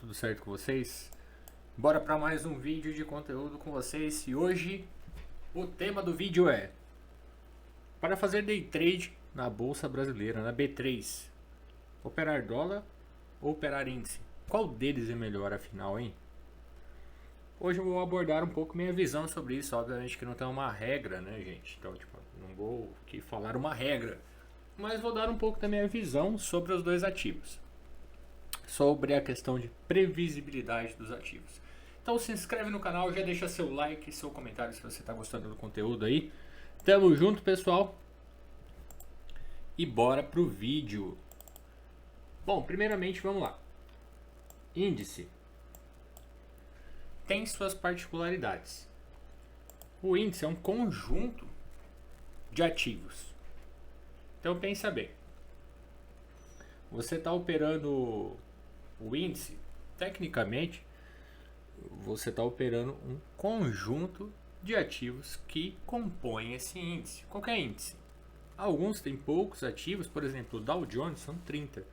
tudo certo com vocês? Bora para mais um vídeo de conteúdo com vocês e hoje o tema do vídeo é para fazer day trade na Bolsa Brasileira, na B3, operar dólar ou operar índice? Qual deles é melhor afinal, hein? Hoje eu vou abordar um pouco minha visão sobre isso, obviamente que não tem uma regra, né, gente? Então, não vou aqui falar uma regra, mas vou dar um pouco da minha visão sobre os dois ativos, sobre a questão de previsibilidade dos ativos. Então se inscreve no canal, já deixa seu like, seu comentário se você está gostando do conteúdo aí. Tamo junto, pessoal. E bora pro vídeo. Bom, primeiramente vamos lá. Índice tem suas particularidades. O índice é um conjunto de ativos. Então pensa bem. Você está operando o índice, tecnicamente, você está operando um conjunto de ativos que compõem esse índice. Qualquer índice. Alguns têm poucos ativos, por exemplo, o Dow Jones são 30.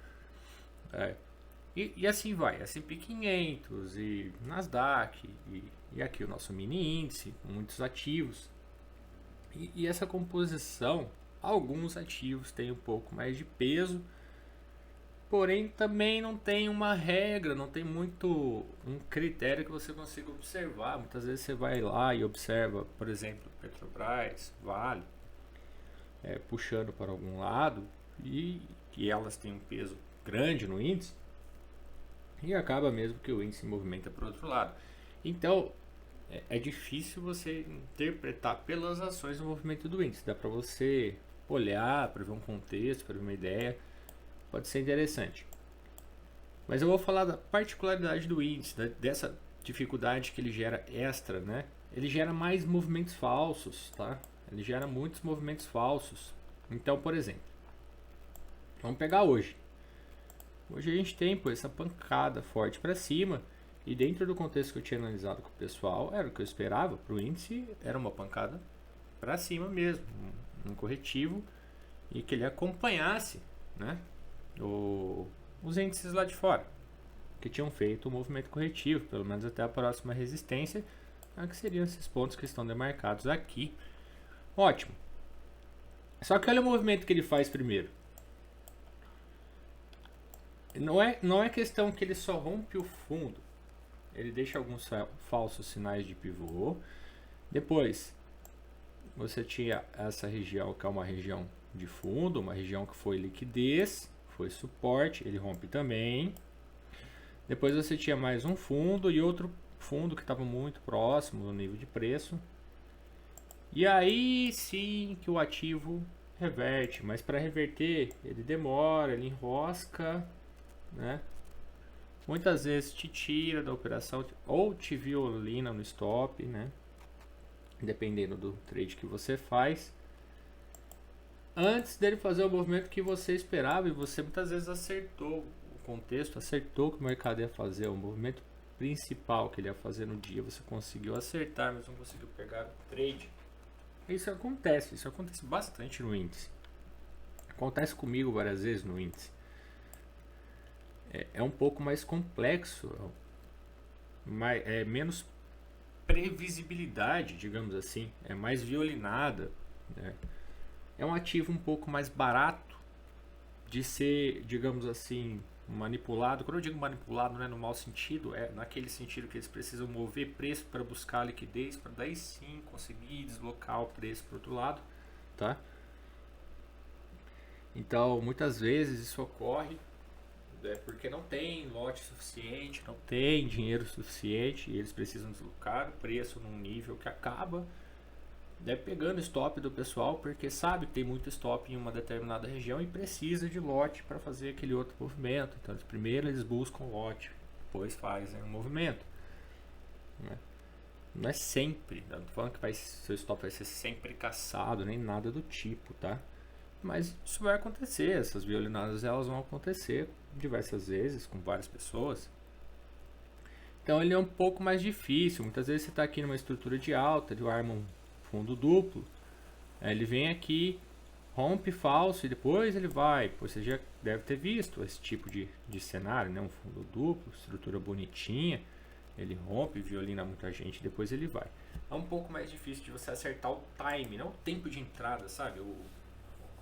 E assim vai, S&P 500 e Nasdaq e aqui o nosso mini índice, com muitos ativos. E essa composição, alguns ativos têm um pouco mais de peso, porém também não tem uma regra, não tem muito um critério que você consiga observar. Muitas vezes você vai lá e observa, por exemplo, Petrobras, Vale, puxando para algum lado e que elas têm um peso grande no índice e acaba mesmo que o índice movimenta para o outro lado. Então é difícil você interpretar pelas ações o movimento do índice. Dá para você olhar, para ver um contexto, para ver uma ideia. Pode ser interessante. Mas eu vou falar da particularidade do índice, dessa dificuldade que ele gera extra, né? Ele gera mais movimentos falsos, tá? Ele gera muitos movimentos falsos. Então, por exemplo, vamos pegar hoje. Hoje a gente tem essa pancada forte para cima. E dentro do contexto que eu tinha analisado com o pessoal, era o que eu esperava para o índice, era uma pancada para cima mesmo, um corretivo, e que ele acompanhasse, né, os índices lá de fora, que tinham feito o movimento corretivo, pelo menos até a próxima resistência, que seriam esses pontos que estão demarcados aqui. Ótimo. Só que olha o movimento que ele faz primeiro. Não é questão que ele só rompe o fundo. Ele deixa alguns falsos sinais de pivô. Depois, você tinha essa região que é uma região de fundo, uma região que foi liquidez, foi suporte, ele rompe também. Depois você tinha mais um fundo e outro fundo que estava muito próximo do nível de preço. E aí sim que o ativo reverte, mas para reverter ele demora, ele enrosca, né? Muitas vezes te tira da operação ou te violina no stop, né? Dependendo do trade que você faz, antes dele fazer o movimento que você esperava, e você muitas vezes acertou o contexto, acertou que o mercado ia fazer, o movimento principal que ele ia fazer no dia, você conseguiu acertar, mas não conseguiu pegar o trade. Isso acontece bastante no índice. Acontece comigo várias vezes no índice. É um pouco mais complexo, é menos previsibilidade, digamos assim, é mais violinada, né? É um ativo um pouco mais barato de ser, digamos assim, manipulado. Quando eu digo manipulado, não é no mau sentido, é naquele sentido que eles precisam mover preço para buscar liquidez, para daí sim conseguir deslocar o preço para o outro lado, tá? Então, muitas vezes isso ocorre porque não tem lote suficiente, não tem dinheiro suficiente, e eles precisam deslocar o preço num nível que acaba pegando stop do pessoal, porque sabe que tem muito stop em uma determinada região e precisa de lote para fazer aquele outro movimento. Então primeiro eles buscam lote, depois fazem um movimento, né? Não é sempre, não tô falando que seu stop vai ser sempre caçado, nem nada do tipo, tá? Mas isso vai acontecer, essas violinadas elas vão acontecer diversas vezes com várias pessoas. Então ele é um pouco mais difícil. Muitas vezes você está aqui numa estrutura de alta, ele arma um fundo duplo, ele vem aqui rompe falso e depois ele vai. Você já deve ter visto esse tipo de cenário, né? Um fundo duplo, estrutura bonitinha. Ele rompe, violina muita gente, depois ele vai. É um pouco mais difícil de você acertar o time, não o tempo de entrada, sabe?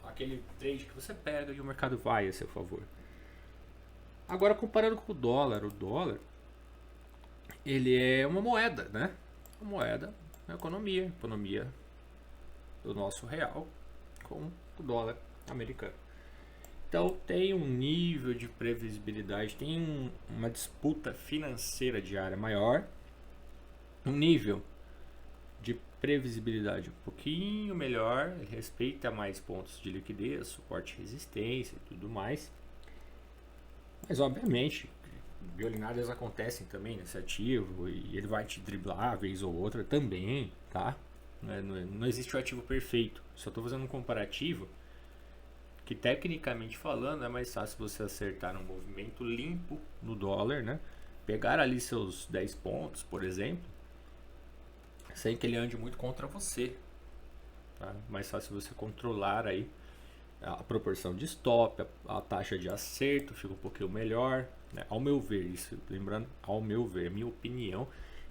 Aquele trade que você pega e o mercado vai a seu favor. Agora, comparando com o dólar, ele é uma moeda, né? Uma moeda na economia do nosso real com o dólar americano. Então tem um nível de previsibilidade, tem uma disputa financeira diária maior, um nível de previsibilidade um pouquinho melhor, ele respeita mais pontos de liquidez, suporte e resistência e tudo mais. Mas obviamente, violinadas acontecem também nesse ativo e ele vai te driblar vez ou outra também, tá? Não existe o ativo perfeito. Só estou fazendo um comparativo que, tecnicamente falando, é mais fácil você acertar um movimento limpo no dólar, né? Pegar ali seus 10 pontos, por exemplo, sem que ele ande muito contra você, tá? Mais fácil você controlar aí a proporção de stop, a taxa de acerto fica um pouquinho melhor, né? Ao meu ver, isso, lembrando, ao meu ver, minha opinião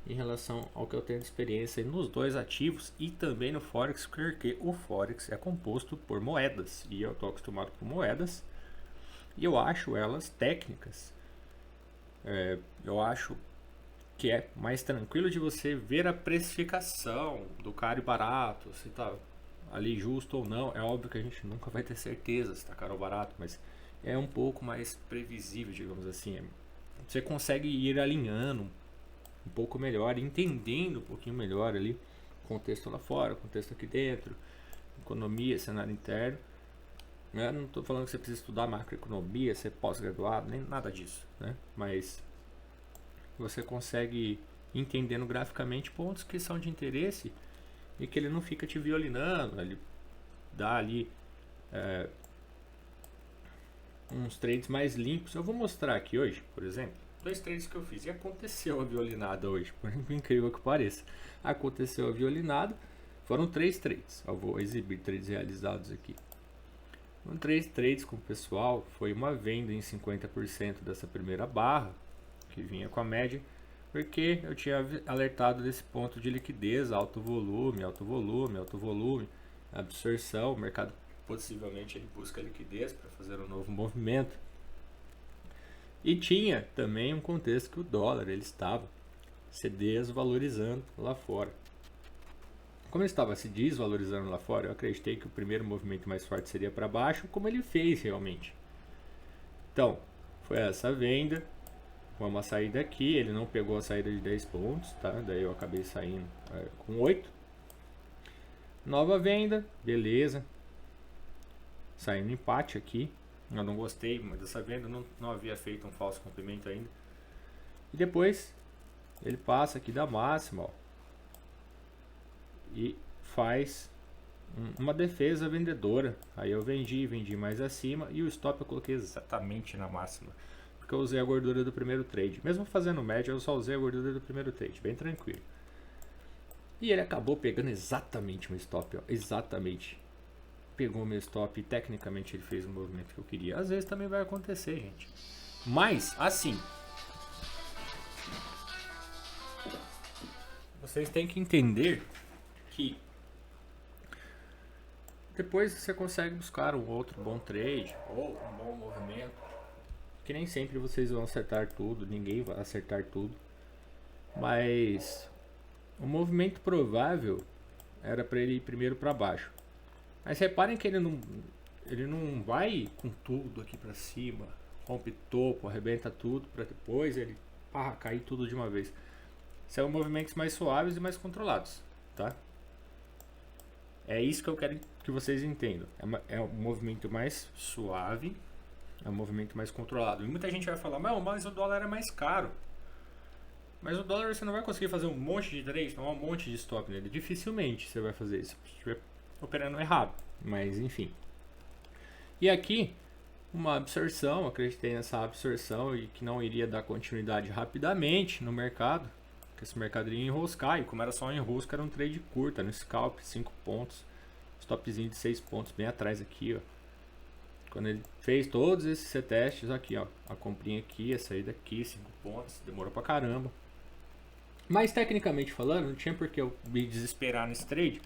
em relação ao que eu tenho de experiência nos dois ativos e também no Forex, porque o Forex é composto por moedas e eu estou acostumado com moedas e eu acho elas técnicas. Eu acho que é mais tranquilo de você ver a precificação do caro e barato, se está ali justo ou não. É óbvio que a gente nunca vai ter certeza se está caro ou barato, mas é um pouco mais previsível, digamos assim. Você consegue ir alinhando um pouco melhor, entendendo um pouquinho melhor ali contexto lá fora, contexto aqui dentro, economia, cenário interno. Eu não estou falando que você precisa estudar macroeconomia, ser pós-graduado, nem nada disso, né? Mas você consegue entendendo graficamente pontos que são de interesse e que ele não fica te violinando, ele dá ali uns trades mais limpos. Eu vou mostrar aqui hoje, por exemplo, 2 trades que eu fiz e aconteceu a violinada hoje, por incrível que pareça. Aconteceu a violinada, foram 3 trades. Eu vou exibir trades realizados aqui. 3 trades com o pessoal, foi uma venda em 50% dessa primeira barra, que vinha com a média, porque eu tinha alertado desse ponto de liquidez, alto volume, absorção, o mercado possivelmente ele busca liquidez para fazer um novo movimento. E tinha também um contexto que o dólar ele estava se desvalorizando lá fora. Como ele estava se desvalorizando lá fora, eu acreditei que o primeiro movimento mais forte seria para baixo, como ele fez realmente. Então, foi essa venda. Vamos sair daqui, ele não pegou a saída de 10 pontos, tá? Daí eu acabei saindo com 8. Nova venda, beleza. Saindo empate aqui. Eu não gostei dessa venda, não havia feito um falso comprimento ainda. E depois ele passa aqui da máxima, ó, e faz uma defesa vendedora. Aí eu vendi mais acima e o stop eu coloquei exatamente na máxima, porque eu usei a gordura do primeiro trade. Mesmo fazendo média, eu só usei a gordura do primeiro trade, bem tranquilo. E ele acabou pegando exatamente o meu stop, ó, exatamente. Pegou o meu stop e tecnicamente ele fez o movimento que eu queria. Às vezes também vai acontecer, gente. Mas, assim, vocês têm que entender que depois você consegue buscar um outro bom trade ou um bom movimento, que nem sempre vocês vão acertar tudo, ninguém vai acertar tudo, mas o movimento provável era para ele ir primeiro para baixo. Mas reparem que ele não vai com tudo aqui para cima, rompe topo, arrebenta tudo para depois ele cair tudo de uma vez. São movimentos mais suaves e mais controlados, tá? É isso que eu quero que vocês entendam. É um movimento mais suave, é um movimento mais controlado. E muita gente vai falar, mas o dólar é mais caro. Mas o dólar você não vai conseguir fazer um monte de trade, tomar um monte de stop nele. Dificilmente você vai fazer isso, se estiver operando errado. Mas enfim. E aqui, uma absorção, acreditei nessa absorção e que não iria dar continuidade rapidamente no mercado. Que esse mercado iria enroscar, e como era só um enrosco, era um trade curto, no scalp, 5 pontos. Stopzinho de 6 pontos bem atrás aqui, ó. Quando ele fez todos esses retestes aqui, ó, a comprinha aqui, a saída aqui, 5 pontos, demorou pra caramba. Mas tecnicamente falando, não tinha por que eu me desesperar nesse trade,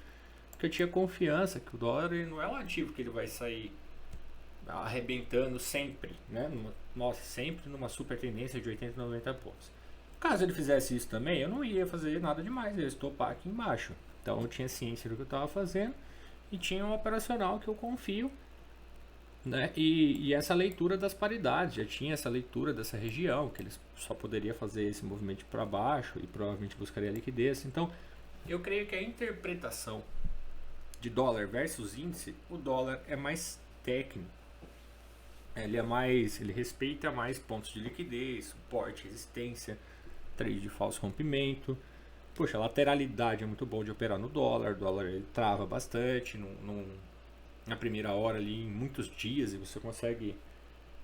porque eu tinha confiança que o dólar ele não é um ativo que ele vai sair arrebentando sempre, né? Nossa, sempre numa super tendência de 80, 90 pontos. Caso ele fizesse isso também, eu não ia fazer nada demais, eu ia estopar aqui embaixo. Então eu tinha ciência do que eu estava fazendo e tinha um operacional que eu confio, né? E essa leitura das paridades, já tinha essa leitura dessa região, que eles só poderia fazer esse movimento para baixo e provavelmente buscaria liquidez. Então eu creio que a interpretação de dólar versus índice, o dólar é mais técnico. Ele respeita mais pontos de liquidez, suporte, resistência, trade de falso rompimento. Poxa, a lateralidade é muito bom de operar no dólar. O dólar ele trava bastante na primeira hora ali, em muitos dias, e você consegue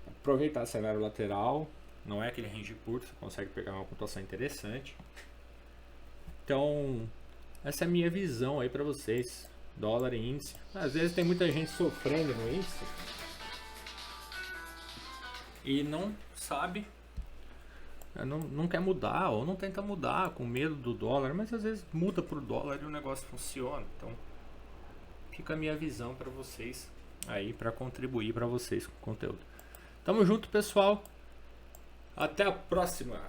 aproveitar cenário lateral. Não é aquele range curto, você consegue pegar uma pontuação interessante. Então, essa é a minha visão aí para vocês. Dólar e índice. Às vezes tem muita gente sofrendo no índice e não sabe, não quer mudar ou não tenta mudar com medo do dólar, mas às vezes muda pro dólar e o negócio funciona. Então fica a minha visão para vocês aí, para contribuir para vocês com o conteúdo. Tamo junto, pessoal, até a próxima.